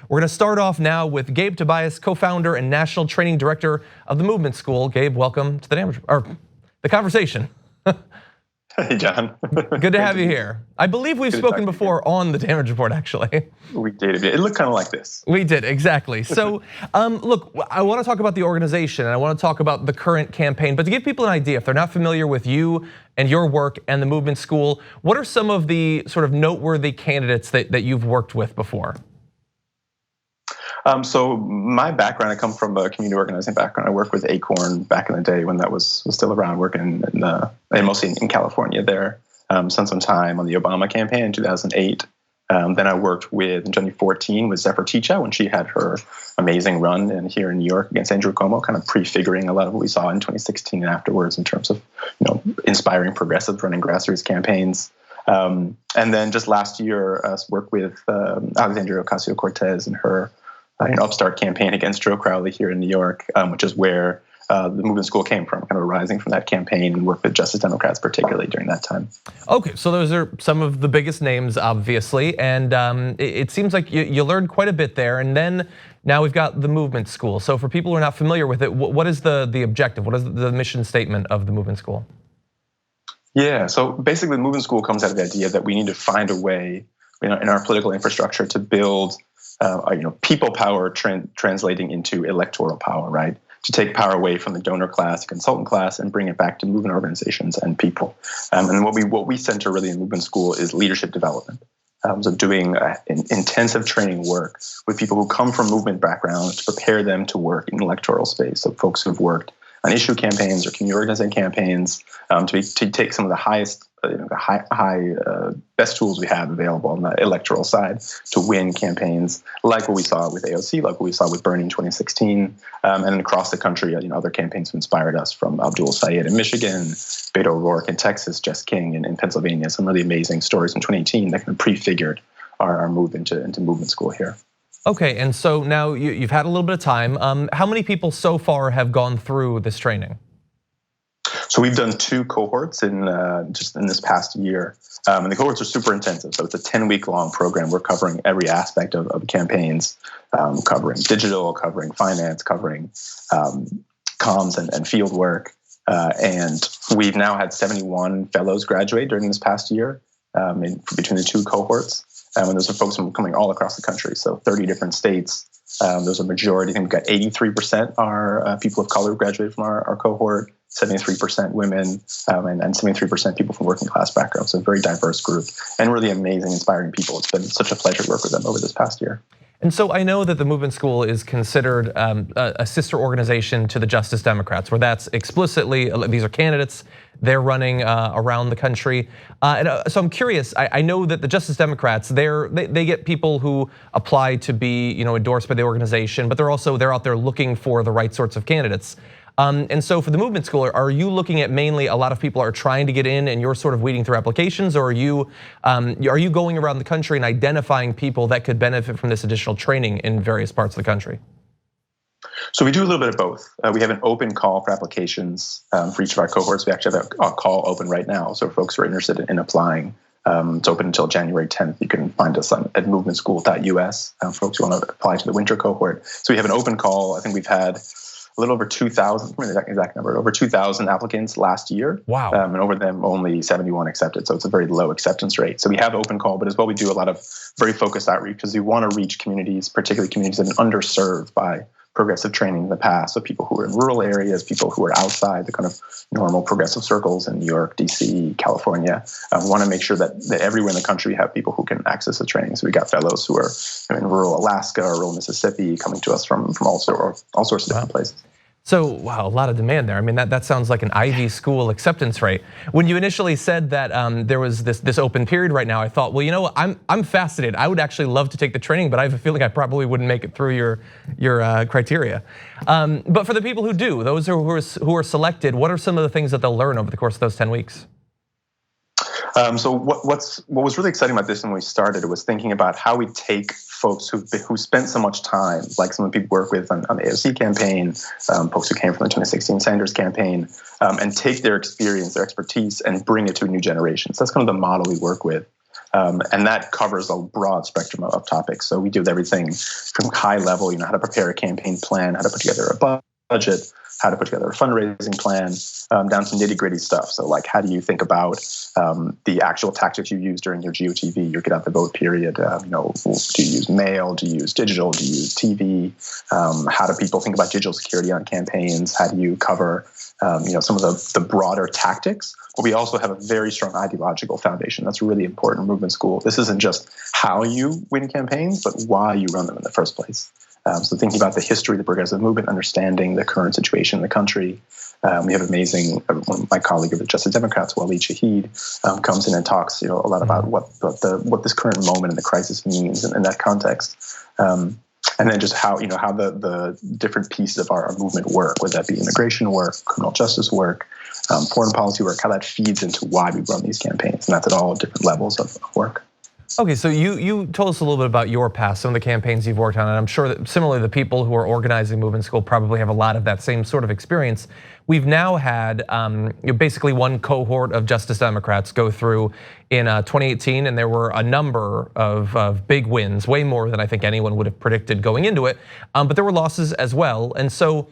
We're gonna start off now with Gabe Tobias, co-founder and national training director of the Movement School. Gabe, welcome to the conversation. Hey, John. Good to have you here. I believe we've spoken before on the Damage Report, actually. We did. It looked kind of like this. We did, exactly. So, look, I want to talk about the organization and I want to talk about the current campaign, but to give people an idea, if they're not familiar with you and your work and the Movement School, what are some of the sort of noteworthy candidates that you've worked with before? So my background, I come from a community organizing background. I worked with Acorn back in the day when that was still around, working in mostly in California there. Spent some time on the Obama campaign in 2008. Then I worked in 2014 with Zephyr Teachout when she had her amazing run here in New York against Andrew Cuomo, kind of prefiguring a lot of what we saw in 2016 and afterwards in terms of inspiring progressives running grassroots campaigns. And then just last year, worked with Alexandria Ocasio-Cortez and her upstart campaign against Joe Crowley here in New York, which is where the Movement School came from, kind of arising from that campaign, and worked with Justice Democrats particularly during that time. Okay, so those are some of the biggest names, obviously, and it seems like you learned quite a bit there. And then now we've got the Movement School. So for people who are not familiar with it, what is the objective? What is the mission statement of the Movement School? Yeah, so basically the Movement School comes out of the idea that we need to find a way in our political infrastructure to build people power translating into electoral power, right? To take power away from the donor class, consultant class, and bring it back to movement organizations and people. And what we center really in Movement School is leadership development. So doing intensive training work with people who come from movement backgrounds to prepare them to work in electoral space. So folks who've worked on issue campaigns or community organizing campaigns, to take some of the highest, best tools we have available on the electoral side to win campaigns, like what we saw with AOC, like what we saw with Bernie in 2016, and across the country, other campaigns have inspired us, from Abdul Sayed in Michigan, Beto O'Rourke in Texas, Jess King in Pennsylvania. Some really amazing stories in 2018 that kind of prefigured our move into Movement School here. Okay, and so now you've had a little bit of time. How many people so far have gone through this training? So we've done 2 cohorts just in this past year, and the cohorts are super intensive. So it's a 10-week-long program. We're covering every aspect of campaigns, covering digital, covering finance, covering comms and field work. And we've now had 71 fellows graduate during this past year between the 2 cohorts. And those are folks coming all across the country, so 30 different states. Those are majority. I think we've got 83% are people of color who graduated from our cohort, 73% women, and 73% people from working class backgrounds. So a very diverse group and really amazing, inspiring people. It's been such a pleasure to work with them over this past year. And so I know that the Movement School is considered a sister organization to the Justice Democrats, where that's explicitly, these are candidates, they're running around the country. And so I'm curious, I know that the Justice Democrats, they get people who apply to be endorsed by the organization, but they're out there looking for the right sorts of candidates. And so for the Movement School, are you looking at mainly a lot of people are trying to get in and you're sort of weeding through applications, or are you going around the country and identifying people that could benefit from this additional training in various parts of the country? So we do a little bit of both. We have an open call for applications for each of our cohorts. We actually have a call open right now. So folks who are interested in applying, it's open until January 10th. You can find us at movementschool.us. Folks who want to apply to the winter cohort. So we have an open call. I think we've had a little over 2,000, exact number, over 2,000 applicants last year. Wow. And over them, only 71 accepted. So it's a very low acceptance rate. So we have open call, but as well, we do a lot of very focused outreach because we want to reach communities, particularly communities that have been underserved by progressive training in the past. So people who are in rural areas, people who are outside the kind of normal progressive circles in New York, DC, California. We want to make sure that everywhere in the country we have people who can access the training. So we got fellows who are in rural Alaska or rural Mississippi coming to us from all sorts of different places. So, wow, a lot of demand there. I mean, that sounds like an Ivy School acceptance rate. When you initially said that there was this open period right now, I thought, well, I'm fascinated. I would actually love to take the training, but I have a feeling I probably wouldn't make it through your criteria. But for the people who do, those who are selected, what are some of the things that they'll learn over the course of those 10 weeks? So what was really exciting about this when we started was thinking about how we take folks who spent so much time, like some of the people we work with on the AOC campaign, folks who came from the 2016 Sanders campaign, and take their experience, their expertise, and bring it to a new generation. So that's kind of the model we work with. And that covers a broad spectrum of topics. So we do everything from high level, how to prepare a campaign plan, how to put together a budget, how to put together a fundraising plan, down to nitty gritty stuff. So like, how do you think about the actual tactics you use during your GOTV, your get out the vote period? Do you use mail? Do you use digital? Do you use TV? How do people think about digital security on campaigns? How do you cover some of the broader tactics? But we also have a very strong ideological foundation. That's really important in movement school. This isn't just how you win campaigns, but why you run them in the first place. So thinking about the history of the progressive movement, understanding the current situation in the country. We have amazing, one of my colleague of the Justice Democrats, Waleed Shahid, comes in and talks, a lot about what this current moment in the crisis means in that context. And then just how the different pieces of our movement work, whether that be immigration work, criminal justice work, foreign policy work, how that feeds into why we run these campaigns. And that's at all different levels of work. Okay, so you told us a little bit about your past, some of the campaigns you've worked on, and I'm sure that similarly the people who are organizing Movement School probably have a lot of that same sort of experience. We've now had basically one cohort of Justice Democrats go through in 2018, and there were a number of big wins, way more than I think anyone would have predicted going into it, but there were losses as well. And so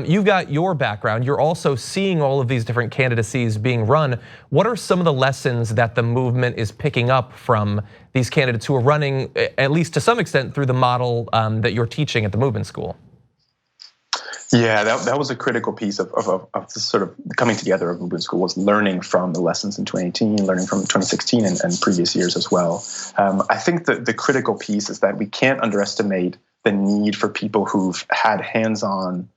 you've got your background, you're also seeing all of these different candidacies being run. What are some of the lessons that the movement is picking up from these candidates who are running, at least to some extent, through the model that you're teaching at the Movement School? Yeah, that was a critical piece of this sort of coming together of Movement School, was learning from the lessons in 2018, learning from 2016 and previous years as well. I think that the critical piece is that we can't underestimate the need for people who've had hands-on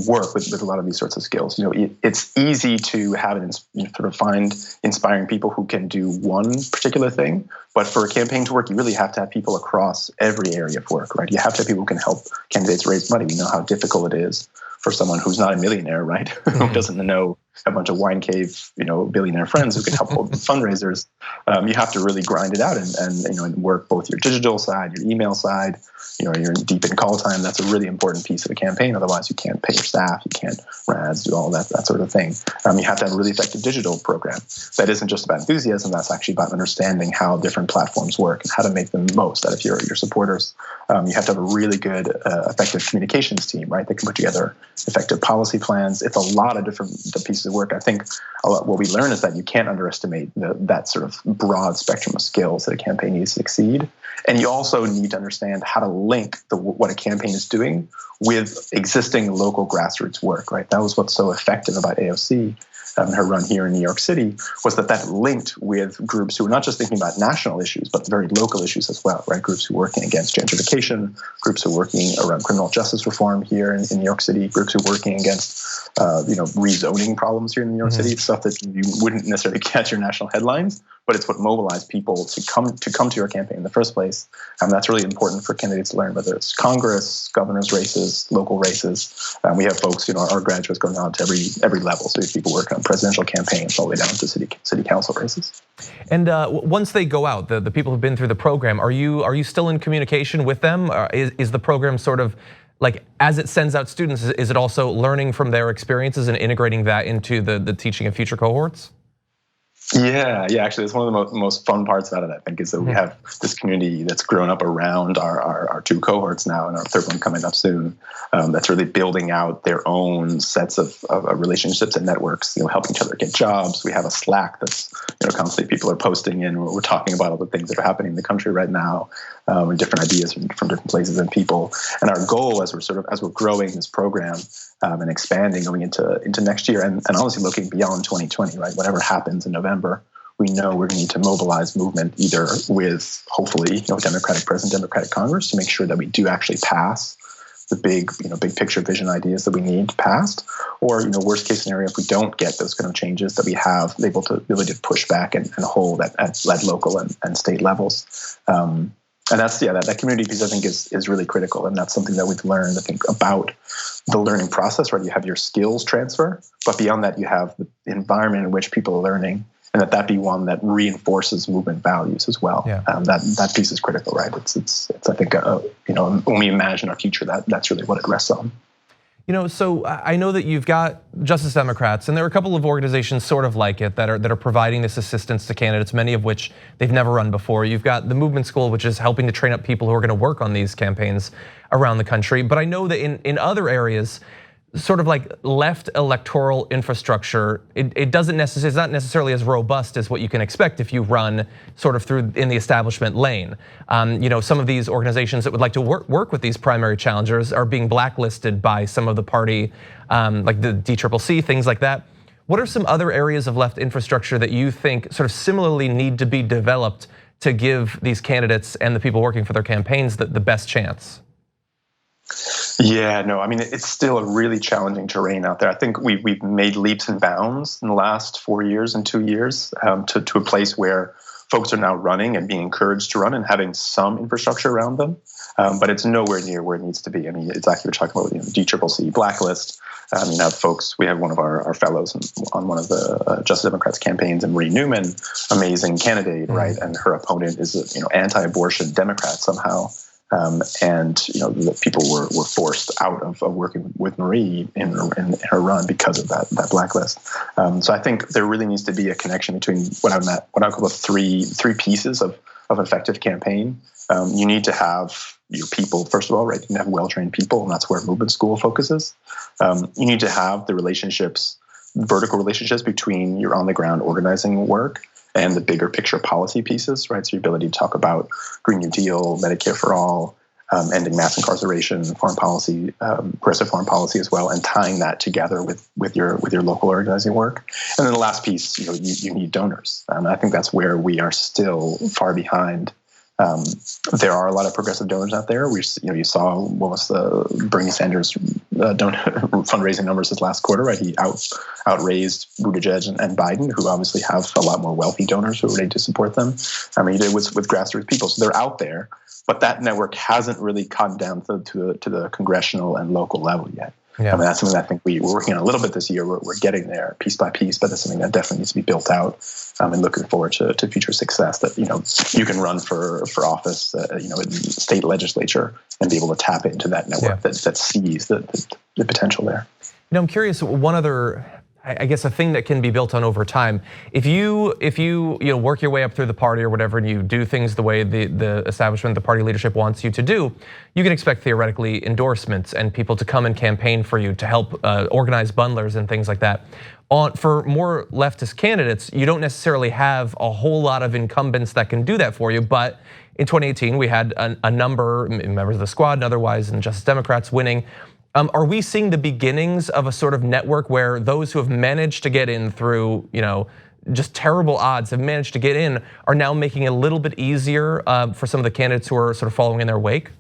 work with a lot of these sorts of skills. It's easy to have sort of find inspiring people who can do one particular thing, but for a campaign to work, you really have to have people across every area of work, right? You have to have people who can help candidates raise money. We know how difficult it is for someone who's not a millionaire, right? Who doesn't know a bunch of wine cave, billionaire friends who can help hold fundraisers. You have to really grind it out and work both your digital side, your email side. You're deep in call time. That's a really important piece of a campaign. Otherwise, you can't pay your staff. You can't run ads, do all that sort of thing. You have to have a really effective digital program that isn't just about enthusiasm. That's actually about understanding how different platforms work and how to make them most out of your supporters. You have to have a really good, effective communications team, right? That can put together effective policy plans. It's a lot of different pieces of work. I think what we learn is that you can't underestimate that sort of broad spectrum of skills that a campaign needs to succeed. And you also need to understand how to link what a campaign is doing with existing local grassroots work, right? That was what's so effective about AOC. Her run here in New York City was that linked with groups who are not just thinking about national issues, but very local issues as well, right? Groups who are working against gentrification, groups who are working around criminal justice reform here in New York City, groups who are working against rezoning problems here in New York City, stuff that you wouldn't necessarily catch your national headlines, but it's what mobilized people to come to your campaign in the first place. And that's really important for candidates to learn, whether it's Congress, governor's races, local races. We have folks, our graduates going on to every level. So people work on presidential campaigns all the way down to city council races. And once they go out, the people who've been through the program, are you still in communication with them? Is the program sort of like, as it sends out students, is it also learning from their experiences and integrating that into the teaching of future cohorts? Yeah. Actually, that's one of the most fun parts about it, I think, is that we have this community that's grown up around our two cohorts now, and our third one coming up soon. That's really building out their own sets of relationships and networks. Helping each other get jobs. We have a Slack that's constantly people are posting in. We're talking about all the things that are happening in the country right now, and different ideas from different places and people. And our goal, as we're growing this program and expanding going into next year, and honestly looking beyond 2020, right? Whatever happens in November, we know we're going to need to mobilize movement either with hopefully Democratic President, Democratic Congress to make sure that we do actually pass the big picture vision ideas that we need passed, or worst case scenario, if we don't get those kind of changes, that we have able to really push back and hold at local and state levels. And that's that community piece I think is really critical, and that's something that we've learned I think about the learning process. Right, you have your skills transfer, but beyond that, you have the environment in which people are learning, and that be one that reinforces movement values as well. Yeah. That piece is critical, right? It's I think when we imagine our future, that's really what it rests on. So I know that you've got Justice Democrats, and there are a couple of organizations sort of like it that are providing this assistance to candidates, many of which they've never run before. You've got the Movement School, which is helping to train up people who are going to work on these campaigns around the country. But I know that in other areas, sort of like left electoral infrastructure, it doesn't necessarily, it's not necessarily as robust as what you can expect if you run sort of through in the establishment lane. Some of these organizations that would like to work with these primary challengers are being blacklisted by some of the party, like the DCCC, things like that. What are some other areas of left infrastructure that you think sort of similarly need to be developed to give these candidates and the people working for their campaigns the best chance? Yeah, no, I mean, it's still a really challenging terrain out there. I think we've made leaps and bounds in the last 4 years and 2 years to a place where folks are now running and being encouraged to run and having some infrastructure around them. But it's nowhere near where it needs to be. I mean, it's actually we're talking about DCCC blacklist. We have one of our fellows on one of the Justice Democrats campaigns, and Marie Newman, amazing candidate, right? And her opponent is anti-abortion Democrat somehow. The people were forced out of working with Marie in her run because of that blacklist. So I think there really needs to be a connection between what I call the three pieces of an effective campaign. You need to have your people, first of all, right? You need to have well-trained people, and that's where Movement School focuses. You need to have the vertical relationships between your on-the-ground organizing work and the bigger picture policy pieces, right? So your ability to talk about Green New Deal, Medicare for all, ending mass incarceration, foreign policy, progressive foreign policy as well, and tying that together with your local organizing work. And then the last piece, you need donors. I think that's where we are still far behind. There are a lot of progressive donors out there. You saw what was the Bernie Sanders fundraising numbers this last quarter, right? He outraised Buttigieg and Biden, who obviously have a lot more wealthy donors who are ready to support them. He did with grassroots people, so they're out there, but that network hasn't really come down to the congressional and local level yet. Yeah. That's something that I think we're working on a little bit this year. We're getting there piece by piece, but that's something that definitely needs to be built out. And looking forward to future success. That you can run for office, in the state legislature and be able to tap into that network that sees the potential there. I'm curious. One other, I guess, a thing that can be built on over time. If you work your way up through the party or whatever, and you do things the way the establishment, the party leadership wants you to do, you can expect theoretically endorsements and people to come and campaign for you to help organize bundlers and things like that. For more leftist candidates, you don't necessarily have a whole lot of incumbents that can do that for you. But in 2018, we had a number, members of the squad and otherwise, and Justice Democrats winning. Are we seeing the beginnings of a sort of network where those who have managed to get in through, just terrible odds, have managed to get in, are now making it a little bit easier for some of the candidates who are sort of following in their wake?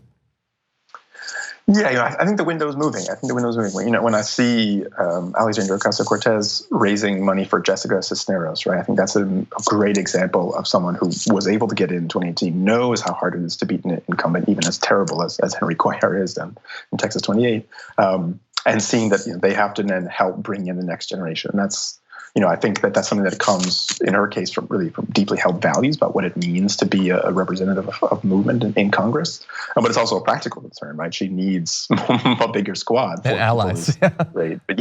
Yeah, I think the window's moving. When I see Alexandria Ocasio-Cortez raising money for Jessica Cisneros, right? I think that's a great example of someone who was able to get in 2018, knows how hard it is to beat an incumbent, even as terrible as Henry Cuellar is in Texas 28, and seeing that they have to then help bring in the next generation. And that's, I think that's something that comes, in her case, from deeply held values about what it means to be a representative of movement in Congress. But it's also a practical concern, right? She needs a bigger squad. And allies. Right. But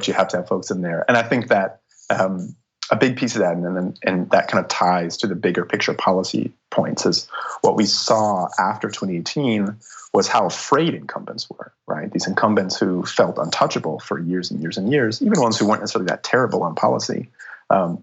you have to have folks in there. And I think that a big piece of that, and that kind of ties to the bigger picture policy points, is what we saw after 2018 was how afraid incumbents were, right? These incumbents who felt untouchable for years and years and years, even ones who weren't necessarily that terrible on policy,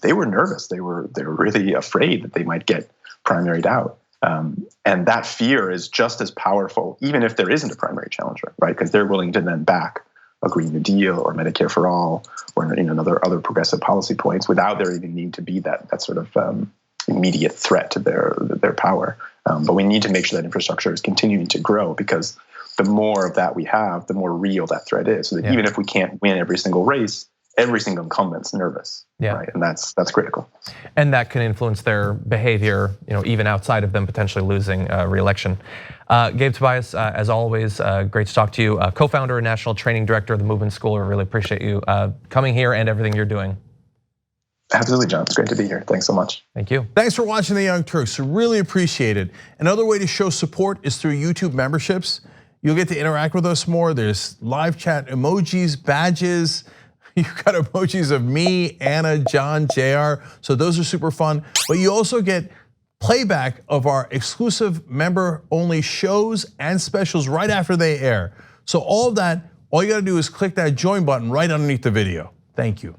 they were nervous. They were really afraid that they might get primaried out. And that fear is just as powerful, even if there isn't a primary challenger, right? Because they're willing to then back a Green New Deal or Medicare for all or other progressive policy points without there even needing to be that sort of immediate threat to their power. But we need to make sure that infrastructure is continuing to grow, because the more of that we have, the more real that threat is. So that even if we can't win every single race, every single incumbent's nervous, right? And that's critical. And that can influence their behavior, even outside of them potentially losing re-election. Gabe Tobias, as always, great to talk to you. Co-founder and national training director of the Movement School. I really appreciate you coming here and everything you're doing. Absolutely, John. It's great to be here. Thanks so much. Thank you. Thanks for watching The Young Turks. Really appreciate it. Another way to show support is through YouTube memberships. You'll get to interact with us more. There's live chat emojis, badges. You've got emojis of me, Anna, John, JR. So those are super fun. But you also get playback of our exclusive member-only shows and specials right after they air. So all of that, all you gotta do is click that join button right underneath the video. Thank you.